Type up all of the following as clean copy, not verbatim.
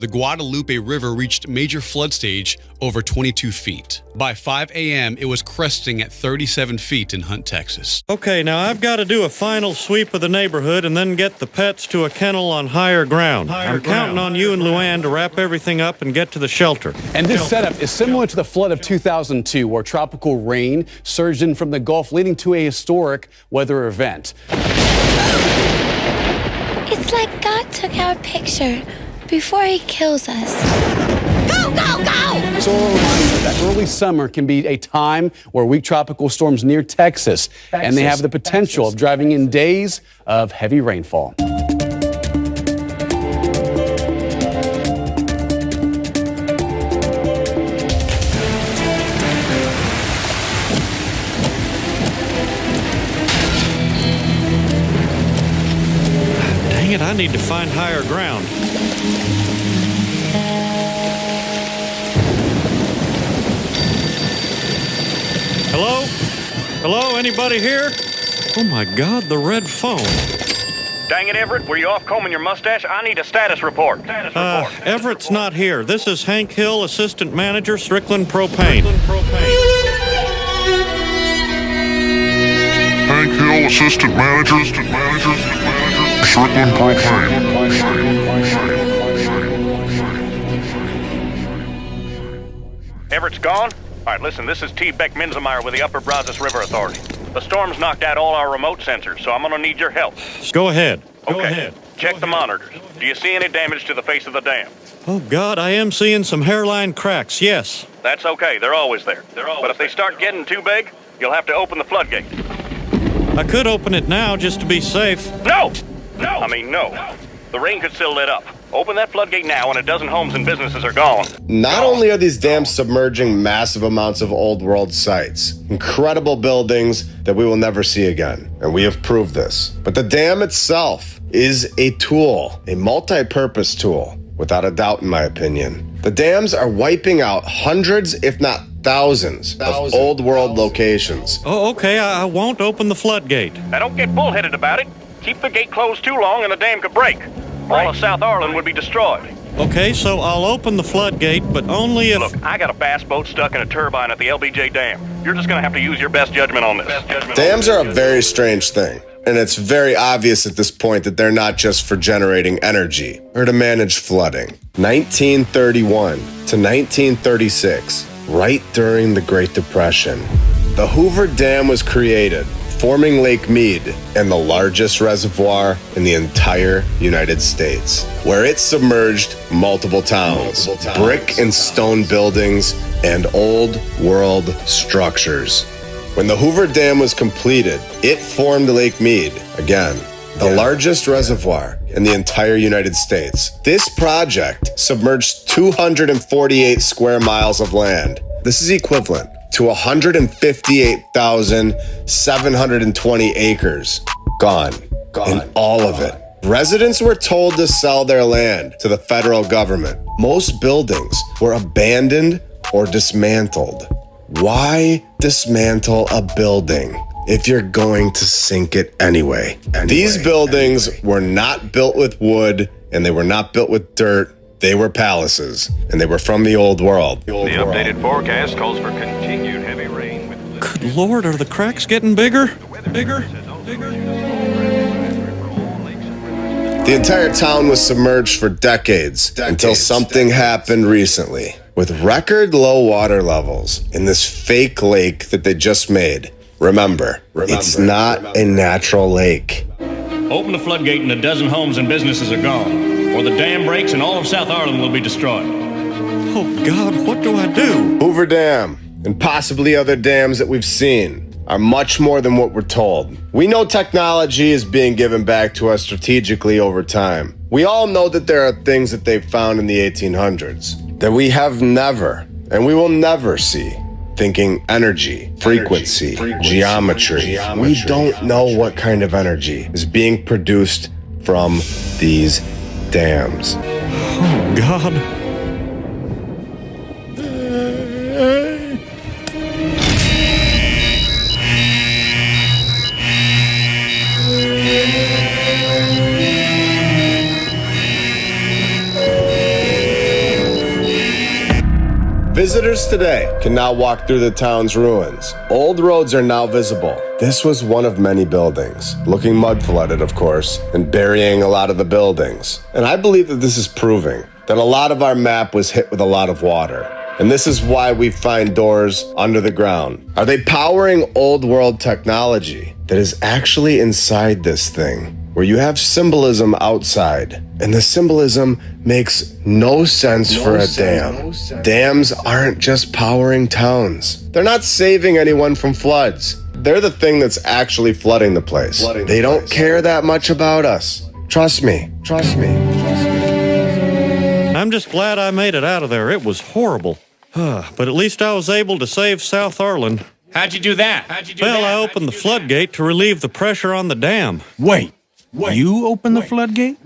The Guadalupe River reached major flood stage over 22 feet. By 5 a.m., it was cresting at 37 feet in Hunt, Texas. Okay, now I've got to do a final sweep of the neighborhood and then get the pets to a kennel on higher ground. I'm counting on you and Luann to wrap everything up and get to the shelter. And this setup is similar to the flood of 2002, where tropical rain surged in from the Gulf, leading to a historic weather event. It's like God took our picture before he kills us. Go, go, go! So a reminder that early summer can be a time where weak tropical storms near Texas, and they have the potential of driving in days of heavy rainfall. Dang it, I need to find higher ground. Hello? Hello, anybody here? Oh my God, the red phone. Dang it, Everett, were you off combing your mustache? I need a status report. Everett's not here. This is Hank Hill, Assistant Manager, Strickland Propane. Hank Hill, Assistant Manager, Strickland Propane. Everett's gone? All right, listen, this is T. Beck Minzemeyer with the Upper Brazos River Authority. The storm's knocked out all our remote sensors, so I'm gonna need your help. Go ahead. Okay. Check the monitors. Do you see any damage to the face of the dam? Oh, God, I am seeing some hairline cracks, yes. That's okay, they're always there. But if they start getting too big, you'll have to open the floodgate. I could open it now just to be safe. No! I mean, no. The rain could still let up. Open that floodgate now and a dozen homes and businesses are gone. Not only are these dams submerging massive amounts of old world sites, incredible buildings that we will never see again, and we have proved this, but the dam itself is a tool, a multi-purpose tool, without a doubt in my opinion. The dams are wiping out hundreds, if not thousands, of old world locations. Oh, okay, I won't open the floodgate. Now don't get bullheaded about it. Keep the gate closed too long and the dam could break. All of South Arlen would be destroyed. Okay, so I'll open the floodgate, but only if... Look, I got a bass boat stuck in a turbine at the LBJ Dam. You're just gonna have to use your best judgment on this. Dams are a very strange thing, and it's very obvious at this point that they're not just for generating energy or to manage flooding. 1931 to 1936, right during the Great Depression, the Hoover Dam was created, forming Lake Mead and the largest reservoir in the entire United States, where it submerged multiple towns, brick and stone buildings, and old world structures. When the Hoover Dam was completed, it formed Lake Mead, again, the largest reservoir in the entire United States. This project submerged 248 square miles of land. This is equivalent to 158,720 acres. Gone. And all of it. Residents were told to sell their land to the federal government. Most buildings were abandoned or dismantled. Why dismantle a building if you're going to sink it anyway? These buildings were not built with wood, and they were not built with dirt. They were palaces, and they were from the old world. The updated forecast calls for continued heavy rain. Good Lord, are the cracks getting bigger? Bigger? The entire town was submerged for decades until something happened recently. With record low water levels in this fake lake that they just made. Remember, it's not a natural lake. Open the floodgate and a dozen homes and businesses are gone. Or the dam breaks and all of South Arlen will be destroyed. Oh, God, what do I do? Hoover Dam, and possibly other dams that we've seen, are much more than what we're told. We know technology is being given back to us strategically over time. We all know that there are things that they've found in the 1800s that we have never, and we will never see. Thinking energy, frequency, geometry. We don't know what kind of energy is being produced from these dams. Oh, God. Visitors today can now walk through the town's ruins. Old roads are now visible. This was one of many buildings, looking mud flooded, of course, and burying a lot of the buildings. And I believe that this is proving that a lot of our map was hit with a lot of water. And this is why we find doors under the ground. Are they powering old world technology that is actually inside this thing? Where you have symbolism outside, and the symbolism makes no sense for a dam. Dams aren't just powering towns. They're not saving anyone from floods. They're the thing that's actually flooding the place. They don't care that much about us. Trust me. Trust me. Trust me. I'm just glad I made it out of there. It was horrible. But at least I was able to save South Arlen. How'd you do that? Well, I opened the floodgate to relieve the pressure on the dam. Wait, you opened the floodgate?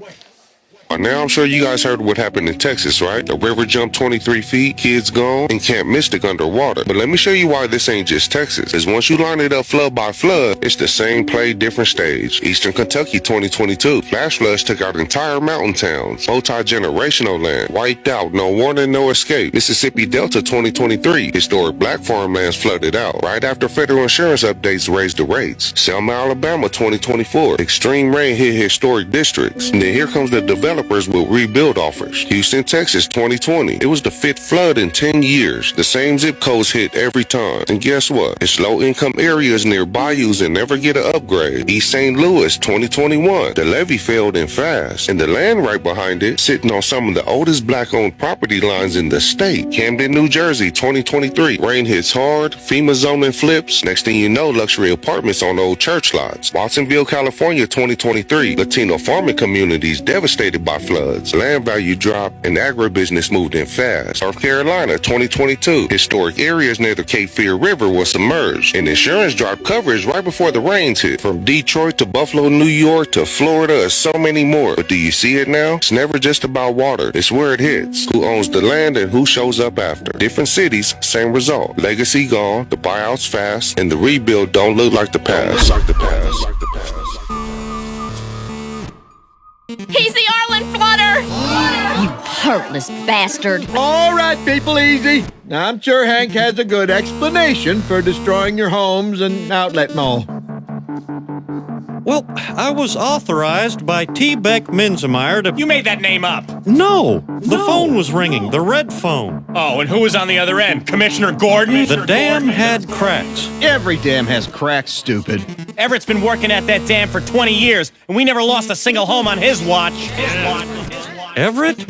Now I'm sure you guys heard what happened in Texas, right? The river jumped 23 feet, kids gone, and Camp Mystic underwater. But let me show you why this ain't just Texas. Because once you line it up flood by flood, it's the same play, different stage. Eastern Kentucky 2022. Flash floods took out entire mountain towns. Multi-generational land. Wiped out. No warning, no escape. Mississippi Delta 2023. Historic black farmlands flooded out. Right after federal insurance updates raised the rates. Selma, Alabama 2024. Extreme rain hit historic districts. And then here comes the developers with rebuild offers. Houston, Texas 2020. It was the 5th flood in 10 years. The same zip codes hit every time. And guess what? It's low-income areas near bayous and never get an upgrade. East St. Louis 2021. The levee failed in fast. And the land right behind it, sitting on some of the oldest black-owned property lines in the state. Camden, New Jersey 2023. Rain hits hard. FEMA zoning flips. Next thing you know, luxury apartments on old church lots. Watsonville, California 2023. Latino farming communities devastated by floods. Land value dropped and agribusiness moved in fast. North Carolina 2022. Historic areas near the Cape Fear River was submerged and insurance dropped coverage right before the rains hit. From Detroit to Buffalo, New York to Florida and so many more. But do you see it now? It's never just about water. It's where it hits. Who owns the land and who shows up after. Different cities, same result. Legacy gone, the buyouts fast, and the rebuild don't look like the past. He's the Arlen Flooder! You heartless bastard! All right, people, easy. I'm sure Hank has a good explanation for destroying your homes and outlet mall. Well, I was authorized by T. Beck Minzemeyer to... You made that name up. No! The phone was ringing, the red phone. Oh, and who was on the other end? Commissioner Gordon? The dam had cracks. Every dam has cracks, stupid. Everett's been working at that dam for 20 years, and we never lost a single home on his watch. Everett?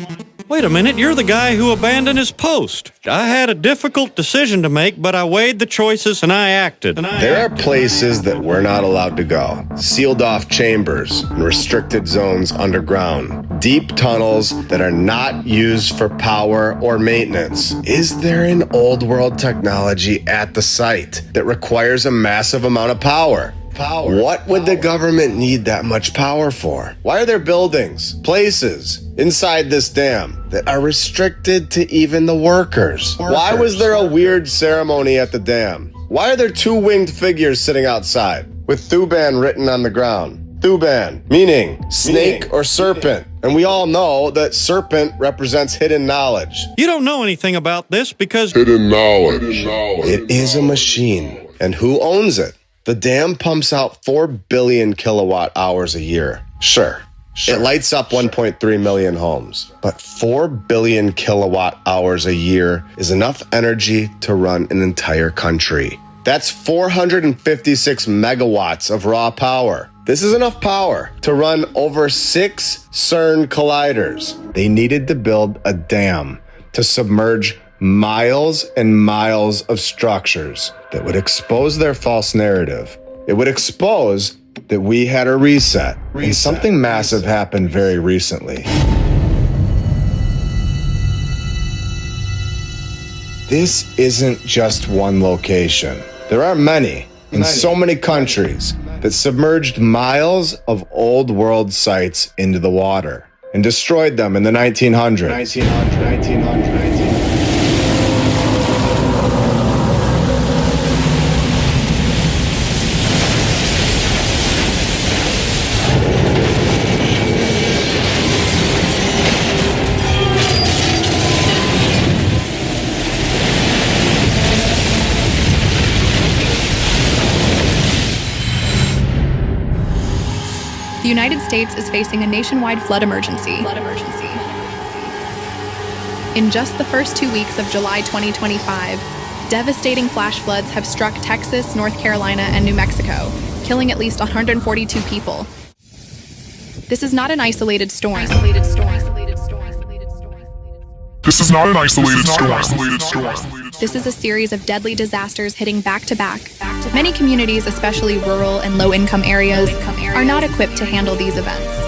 Wait a minute, you're the guy who abandoned his post. I had a difficult decision to make, but I weighed the choices and I acted. There are places that we're not allowed to go. Sealed off chambers and restricted zones underground. Deep tunnels that are not used for power or maintenance. Is there an old world technology at the site that requires a massive amount of power? What would the government need that much power for? Why are there buildings, places inside this dam that are restricted to even the workers? Why was there a weird ceremony at the dam? Why are there 2 winged figures sitting outside with Thuban written on the ground? Thuban, meaning snake or serpent. And we all know that serpent represents hidden knowledge. You don't know anything about this because... Hidden knowledge. It is a machine. And who owns it? The dam pumps out 4 billion kilowatt hours a year. Sure. It lights up 1.3 million homes. But 4 billion kilowatt hours a year is enough energy to run an entire country. That's 456 megawatts of raw power. This is enough power to run over 6 CERN colliders. They needed to build a dam to submerge miles and miles of structures that would expose their false narrative. It would expose that we had a reset. And something massive happened very recently. This isn't just one location. There are many, in so many countries, that submerged miles of old world sites into the water and destroyed them in the 1900s. The United States is facing a nationwide flood emergency. In just the first 2 weeks of July 2025, devastating flash floods have struck Texas, North Carolina, and New Mexico, killing at least 142 people. This is not an isolated storm. This is not an isolated storm. This is a series of deadly disasters hitting back to back. Many communities, especially rural and low-income areas, are not equipped to handle these events.